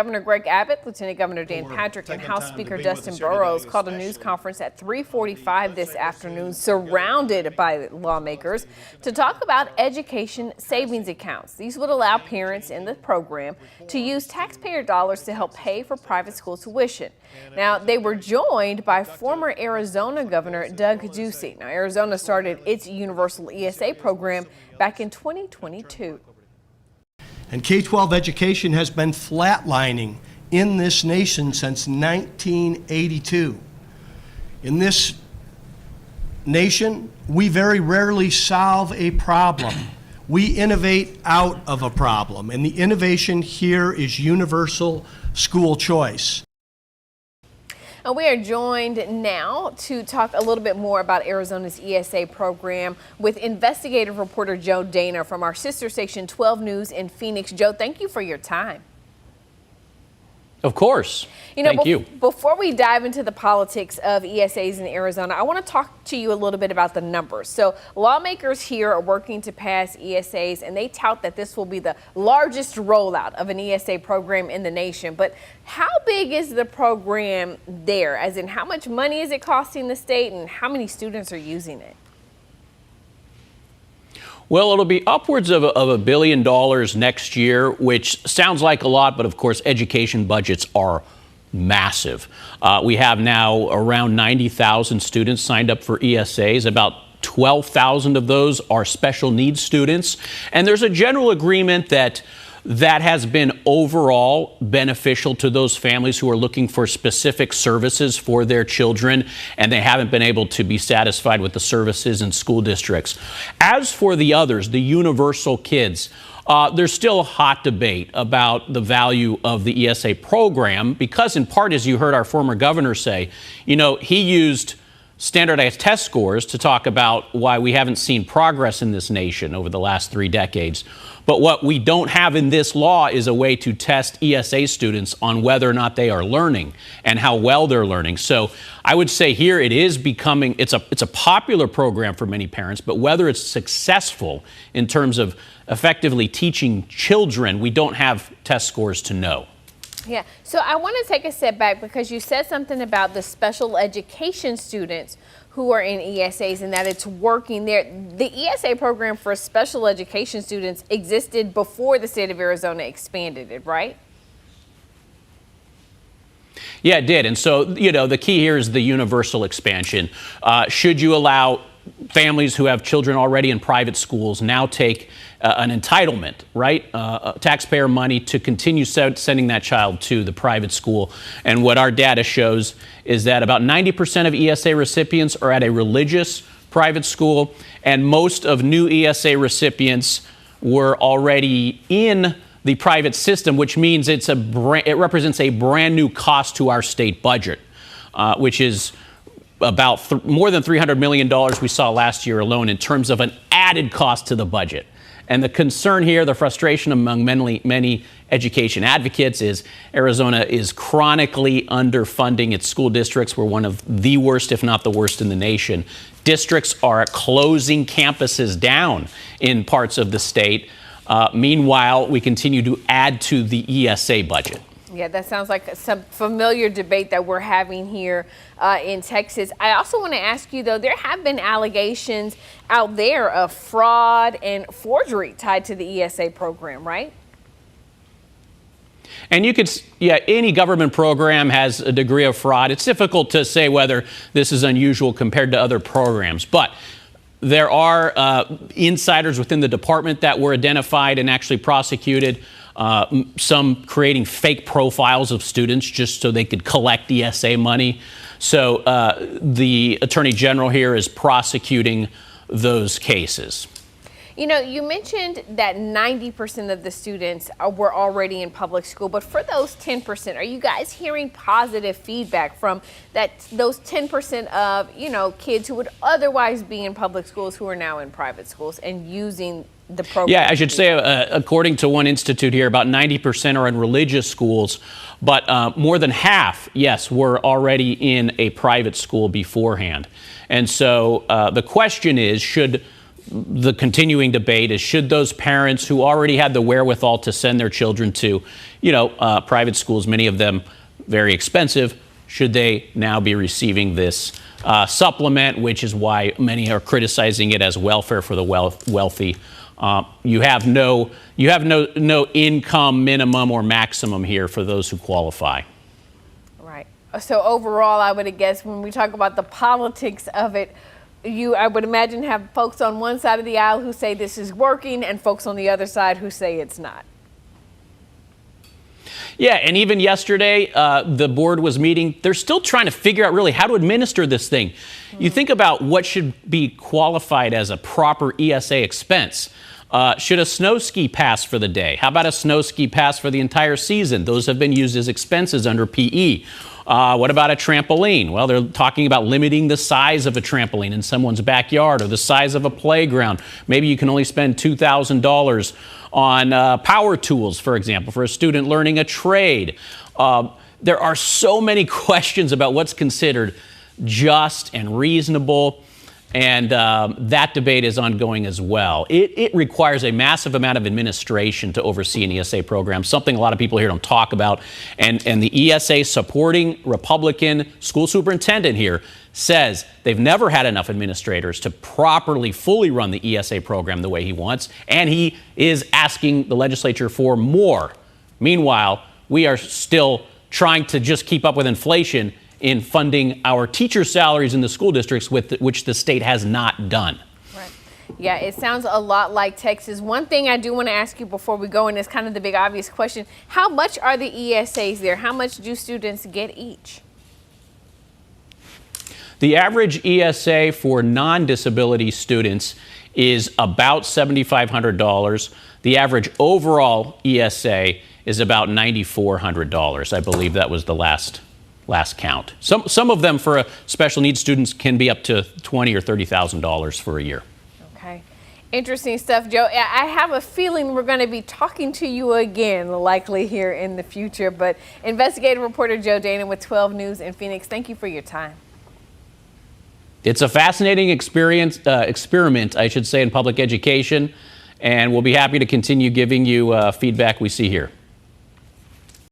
Governor Greg Abbott, Lieutenant Governor Dan Patrick, and House Speaker Dustin Burrows called a news conference at 3:45 this afternoon, surrounded by lawmakers, to talk about education savings accounts. These would allow parents in the program to use taxpayer dollars to help pay for private school tuition. Now, they were joined by former Arizona Governor Ducey. Now, Arizona started its universal ESA program back in 2022. And K-12 education has been flatlining in this nation since 1982. In this nation, we very rarely solve a problem. We innovate out of a problem, and the innovation here is universal school choice. And we are joined now to talk a little bit more about Arizona's ESA program with investigative reporter Joe Dana from our sister station 12 News in Phoenix. Joe, thank you for your time. Of course. Thank you. Before we dive into the politics of ESAs in Arizona, I want to talk to you a little bit about the numbers. So lawmakers here are working to pass ESAs, and they tout that this will be the largest rollout of an ESA program in the nation. But how big is the program there? As in, how much money is it costing the state, and how many students are using it? Well, it'll be upwards of $1 billion next year, which sounds like a lot, but of course, education budgets are massive. We have now around 90,000 students signed up for ESAs. About 12,000 of those are special needs students. And there's a general agreement that has been overall beneficial to those families who are looking for specific services for their children, and they haven't been able to be satisfied with the services in school districts. As for the others, the universal kids, there's still a hot debate about the value of the ESA program because, in part, as you heard our former governor say, he used standardized test scores to talk about why we haven't seen progress in this nation over the last 3 decades. But what we don't have in this law is a way to test ESA students on whether or not they are learning and how well they're learning. So I would say here it is becoming, it's a popular program for many parents, but whether it's successful in terms of effectively teaching children, we don't have test scores to know. Yeah, so I want to take a step back because you said something about the special education students who are in ESAs and that it's working there. The ESA program for special education students existed before the state of Arizona expanded it, right? Yeah, it did. And so, the key here is the universal expansion. Should you allow families who have children already in private schools now take an entitlement, right? Taxpayer money to continue sending that child to the private school. And what our data shows is that about 90% of ESA recipients are at a religious private school, and most of new ESA recipients were already in the private system, which means it represents a brand new cost to our state budget, which is about more than $300 million we saw last year alone in terms of an added cost to the budget. And the concern here, the frustration among many education advocates is Arizona is chronically underfunding its school districts. We're one of the worst, if not the worst in the nation. Districts are closing campuses down in parts of the state. Meanwhile, we continue to add to the ESA budget. Yeah, that sounds like some familiar debate that we're having here in Texas. I also want to ask you, though, there have been allegations out there of fraud and forgery tied to the ESA program, right? And any government program has a degree of fraud. It's difficult to say whether this is unusual compared to other programs, but there are insiders within the department that were identified and actually prosecuted. Some creating fake profiles of students just so they could collect ESA money. So the Attorney General here is prosecuting those cases. You mentioned that 90% of the students were already in public school, but for those 10%, are you guys hearing positive feedback from those 10% of, kids who would otherwise be in public schools who are now in private schools and using the program? Yeah, I should say, according to one institute here, about 90% are in religious schools, but more than half, yes, were already in a private school beforehand. And so the question is, should the continuing debate is, should those parents who already had the wherewithal to send their children to, private schools, many of them very expensive, should they now be receiving this supplement, which is why many are criticizing it as welfare for the wealthy. You have no income minimum or maximum here for those who qualify. Right. So overall, I would guess when we talk about the politics of it, I would imagine have folks on one side of the aisle who say this is working and folks on the other side who say it's not. Yeah, and even yesterday, the board was meeting. They're still trying to figure out really how to administer this thing. You think about what should be qualified as a proper ESA expense. Should a snow ski pass for the day? How about a snow ski pass for the entire season? Those have been used as expenses under PE. What about a trampoline? Well, they're talking about limiting the size of a trampoline in someone's backyard or the size of a playground. Maybe you can only spend $2,000 on power tools, for example, for a student learning a trade. There are so many questions about what's considered just and reasonable. And that debate is ongoing as well. It requires a massive amount of administration to oversee an ESA program, something a lot of people here don't talk about. And the ESA supporting Republican school superintendent here says they've never had enough administrators to properly, fully run the ESA program the way he wants. And he is asking the legislature for more. Meanwhile, we are still trying to just keep up with inflation in funding our teacher salaries in the school districts, which the state has not done. Right. Yeah, it sounds a lot like Texas. One thing I do want to ask you before we go, and it's kind of the big obvious question, how much are the ESAs there? How much do students get each? The average ESA for non-disability students is about $7,500. The average overall ESA is about $9,400. I believe that was the last count. Some of them for special needs students can be up to $20,000 or $30,000 for a year. Okay. Interesting stuff, Joe. I have a feeling we're going to be talking to you again, likely here in the future. But investigative reporter Joe Dana with 12 News in Phoenix, thank you for your time. It's a fascinating experiment, I should say, in public education, and we'll be happy to continue giving you feedback we see here.